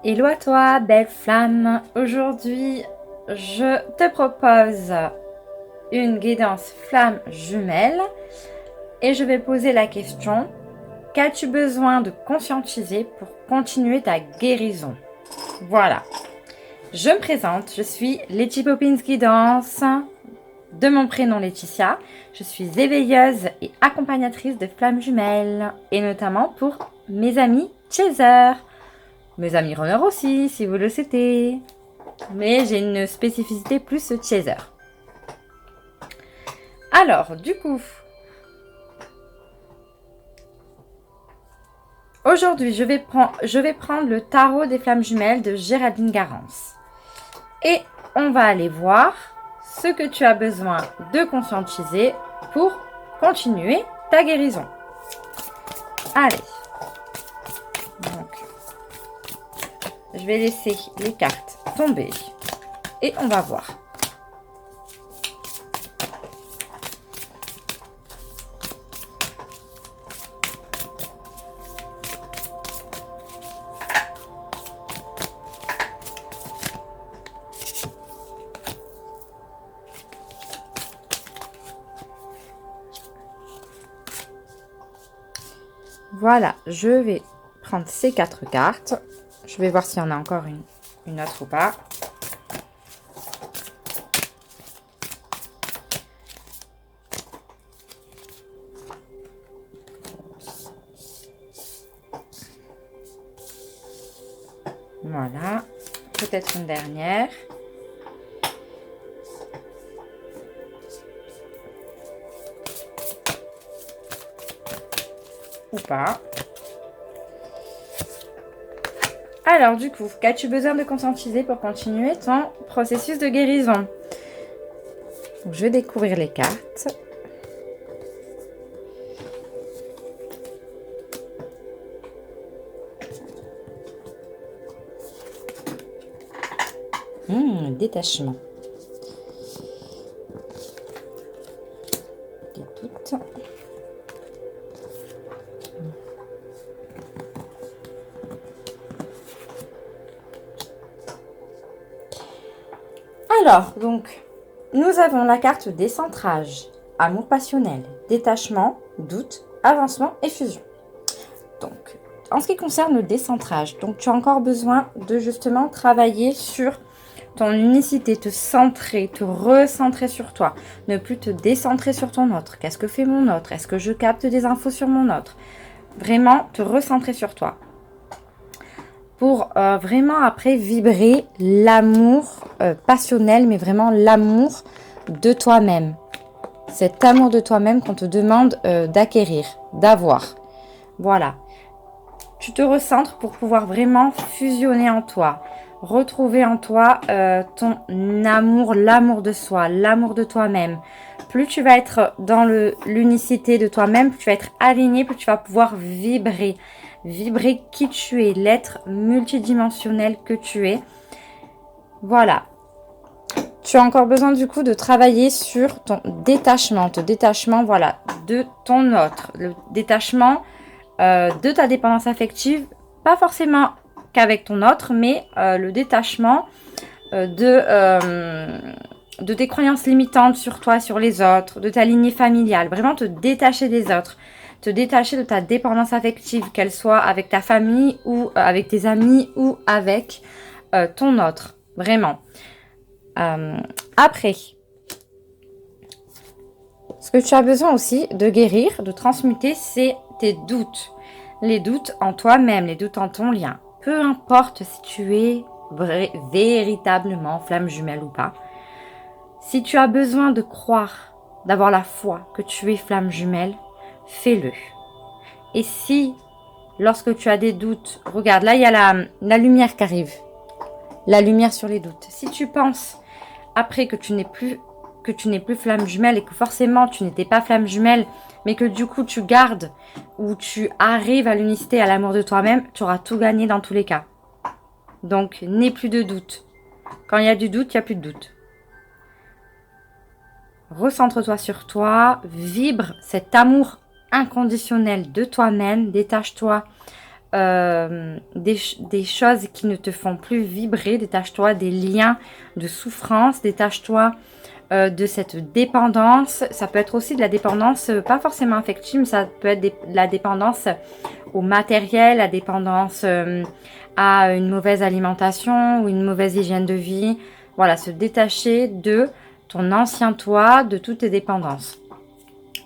Hello à toi, belle flamme. Aujourd'hui, je te propose une guidance flamme jumelle et je vais poser la question: qu'as-tu besoin de conscientiser pour continuer ta guérison? Voilà. Je me présente, je suis Letty Poppins Guidance, de mon prénom Laetitia. Je suis éveilleuse et accompagnatrice de flammes jumelles et notamment pour mes amis chasers. Mes amis runners aussi, si vous le souhaitez. Mais j'ai une spécificité plus chaser. Alors, du coup, aujourd'hui, je vais prendre le tarot des flammes jumelles de Géraldine Garance. Et on va aller voir ce que tu as besoin de conscientiser pour continuer ta guérison. Allez. Donc, je vais laisser les cartes tomber et on va voir. Voilà, je vais prendre ces 4 cartes. Je vais voir s'il y en a encore une autre ou pas. Voilà, peut-être une dernière. Ou pas. Alors du coup, qu'as-tu besoin de conscientiser pour continuer ton processus de guérison? Donc, je vais découvrir les cartes. Détachement. Des doutes. Alors, donc, nous avons la carte décentrage, amour passionnel, détachement, doute, avancement et fusion. Donc, en ce qui concerne le décentrage, donc tu as encore besoin de justement travailler sur ton unicité, te centrer, te recentrer sur toi, ne plus te décentrer sur ton autre. Qu'est-ce que fait mon autre? Est-ce que je capte des infos sur mon autre? Vraiment te recentrer sur toi. Pour vraiment après vibrer l'amour passionnel, mais vraiment l'amour de toi-même. Cet amour de toi-même qu'on te demande d'acquérir, d'avoir. Voilà. Tu te recentres pour pouvoir vraiment fusionner en toi. Retrouver en toi ton amour, l'amour de soi, l'amour de toi-même. Plus tu vas être dans l'unicité de toi-même, plus tu vas être aligné, plus tu vas pouvoir vibrer. Vibrer qui tu es, l'être multidimensionnel que tu es. Voilà. Tu as encore besoin du coup de travailler sur ton détachement. Ton détachement, voilà, de ton autre. Le détachement de ta dépendance affective. Pas forcément qu'avec ton autre, mais le détachement de tes croyances limitantes sur toi, sur les autres, de ta lignée familiale. Vraiment te détacher des autres. Te détacher de ta dépendance affective, qu'elle soit avec ta famille ou avec tes amis ou avec ton autre. Vraiment. Après, ce que tu as besoin aussi de guérir, de transmuter, c'est tes doutes. Les doutes en toi-même, les doutes en ton lien. Peu importe si tu es véritablement flamme jumelle ou pas. Si tu as besoin de croire, d'avoir la foi que tu es flamme jumelle, fais-le. Et si, lorsque tu as des doutes, regarde, là il y a la lumière qui arrive. La lumière sur les doutes. Si tu penses, après que tu n'es plus flamme jumelle et que forcément tu n'étais pas flamme jumelle, mais que du coup tu gardes ou tu arrives à l'unicité, à l'amour de toi-même, tu auras tout gagné dans tous les cas. Donc, n'aie plus de doute. Quand il y a du doute, il n'y a plus de doute. Recentre-toi sur toi, vibre cet amour inconditionnel de toi-même, détache-toi des choses qui ne te font plus vibrer. Détache-toi des liens de souffrance. Détache-toi de cette dépendance. Ça peut être aussi de la dépendance, pas forcément affective, mais ça peut être de la dépendance au matériel, la dépendance à une mauvaise alimentation ou une mauvaise hygiène de vie. Voilà, se détacher de ton ancien toi, de toutes tes dépendances.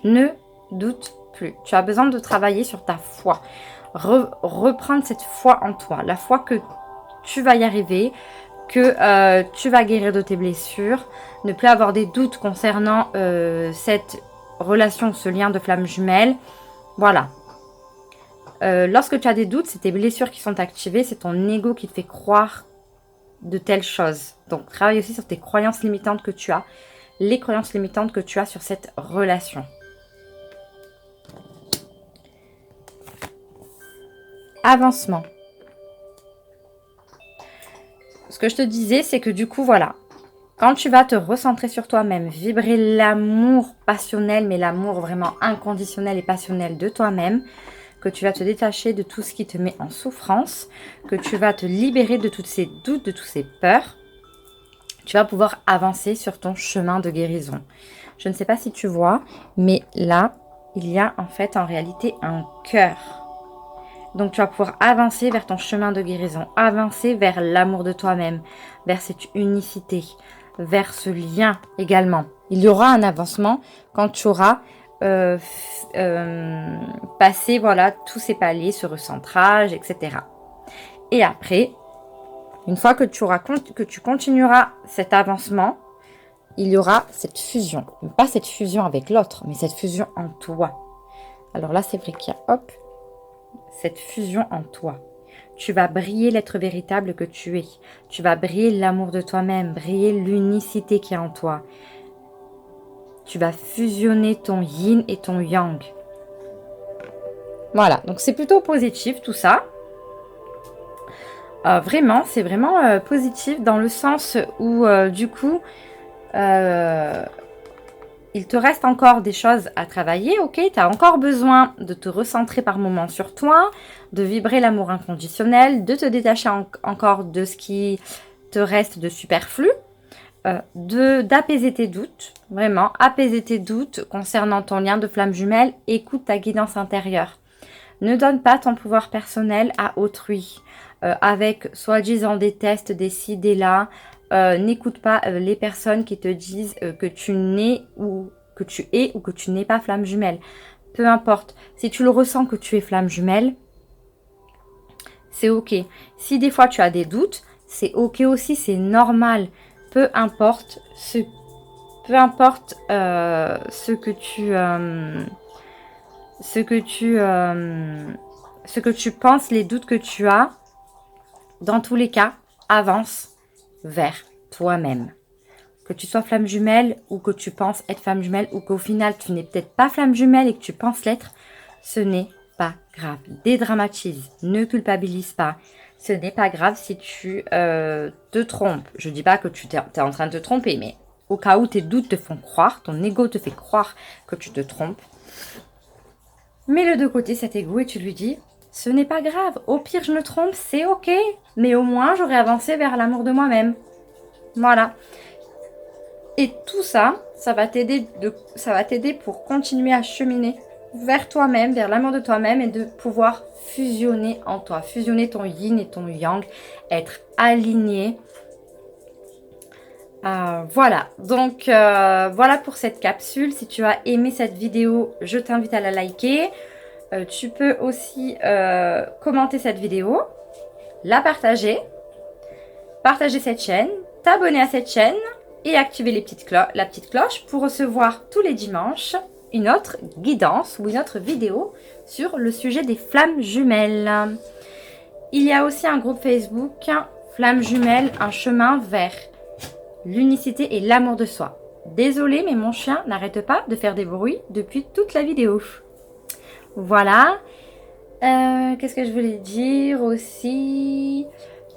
Ne doute plus. Tu as besoin de travailler sur ta foi. Reprendre cette foi en toi. La foi que tu vas y arriver, que tu vas guérir de tes blessures. Ne plus avoir des doutes concernant cette relation, ce lien de flamme jumelle. Voilà. Lorsque tu as des doutes, c'est tes blessures qui sont activées. C'est ton ego qui te fait croire de telles choses. Donc, travaille aussi sur tes croyances limitantes que tu as. Les croyances limitantes que tu as sur cette relation. Avancement. Ce que je te disais, c'est que du coup, voilà. Quand tu vas te recentrer sur toi-même, vibrer l'amour passionnel, mais l'amour vraiment inconditionnel et passionnel de toi-même, que tu vas te détacher de tout ce qui te met en souffrance, que tu vas te libérer de tous ces doutes, de toutes ces peurs, tu vas pouvoir avancer sur ton chemin de guérison. Je ne sais pas si tu vois, mais là, il y a en fait en réalité un cœur. Donc tu vas pouvoir avancer vers ton chemin de guérison, avancer vers l'amour de toi-même, vers cette unicité, vers ce lien également. Il y aura un avancement quand tu auras passer voilà tous ces paliers, ce recentrage, etc. Et après, une fois que tu continueras cet avancement, il y aura cette fusion. Pas cette fusion avec l'autre, mais cette fusion en toi. Alors là, c'est vrai qu'il y a, hop, cette fusion en toi. Tu vas briller l'être véritable que tu es. Tu vas briller l'amour de toi-même, briller l'unicité qui est en toi. Tu vas fusionner ton yin et ton yang. Voilà, donc c'est plutôt positif tout ça. Vraiment, c'est vraiment positif dans le sens où du coup, il te reste encore des choses à travailler, ok? Tu as encore besoin de te recentrer par moments sur toi, de vibrer l'amour inconditionnel, de te détacher encore de ce qui te reste de superflu. D'apaiser tes doutes, vraiment, apaiser tes doutes concernant ton lien de flamme jumelle, écoute ta guidance intérieure. Ne donne pas ton pouvoir personnel à autrui, avec soi-disant des tests, des ci, des là. N'écoute pas les personnes qui te disent que tu n'es ou que tu es ou que tu n'es pas flamme jumelle. Peu importe, si tu le ressens que tu es flamme jumelle, c'est ok. Si des fois tu as des doutes, c'est ok aussi, c'est normal. Peu importe ce que tu penses, les doutes que tu as, dans tous les cas, avance vers toi-même. Que tu sois flamme jumelle ou que tu penses être flamme jumelle ou qu'au final tu n'es peut-être pas flamme jumelle et que tu penses l'être, ce n'est pas grave. Dédramatise, ne culpabilise pas. Ce n'est pas grave si tu te trompes. Je ne dis pas que tu es en train de te tromper, mais au cas où tes doutes te font croire, ton ego te fait croire que tu te trompes, mets-le de côté cet ego et tu lui dis, ce n'est pas grave. Au pire, je me trompe, c'est ok. Mais au moins, j'aurai avancé vers l'amour de moi-même. Voilà. Et tout ça, ça va t'aider pour continuer à cheminer vers toi-même, vers l'amour de toi-même et de pouvoir fusionner en toi, fusionner ton yin et ton yang, être aligné. Voilà, donc voilà pour cette capsule. Si tu as aimé cette vidéo, je t'invite à la liker. Tu peux aussi commenter cette vidéo, la partager cette chaîne, t'abonner à cette chaîne et activer la petite cloche pour recevoir tous les dimanches une autre guidance ou une autre vidéo sur le sujet des flammes jumelles. Il y a aussi un groupe Facebook, Flammes jumelles, un chemin vers l'unicité et l'amour de soi. Désolée, mais mon chien n'arrête pas de faire des bruits depuis toute la vidéo. Voilà. Qu'est-ce que je voulais dire aussi?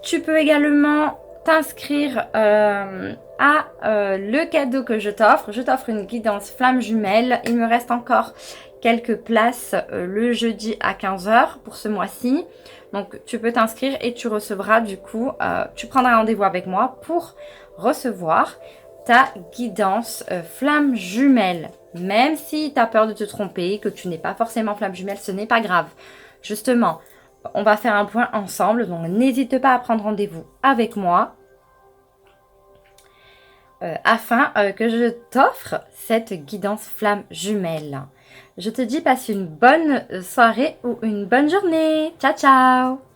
Tu peux également t'inscrire à le cadeau que je t'offre. Je t'offre une guidance flamme jumelle. Il me reste encore quelques places le jeudi à 15 h pour ce mois-ci. Donc tu peux t'inscrire et tu recevras du coup, tu prendras rendez-vous avec moi pour recevoir ta guidance flamme jumelle. Même si tu as peur de te tromper, que tu n'es pas forcément flamme jumelle, ce n'est pas grave. Justement, on va faire un point ensemble, donc n'hésite pas à prendre rendez-vous avec moi afin que je t'offre cette guidance flamme jumelle. Je te dis passe une bonne soirée ou une bonne journée. Ciao, ciao!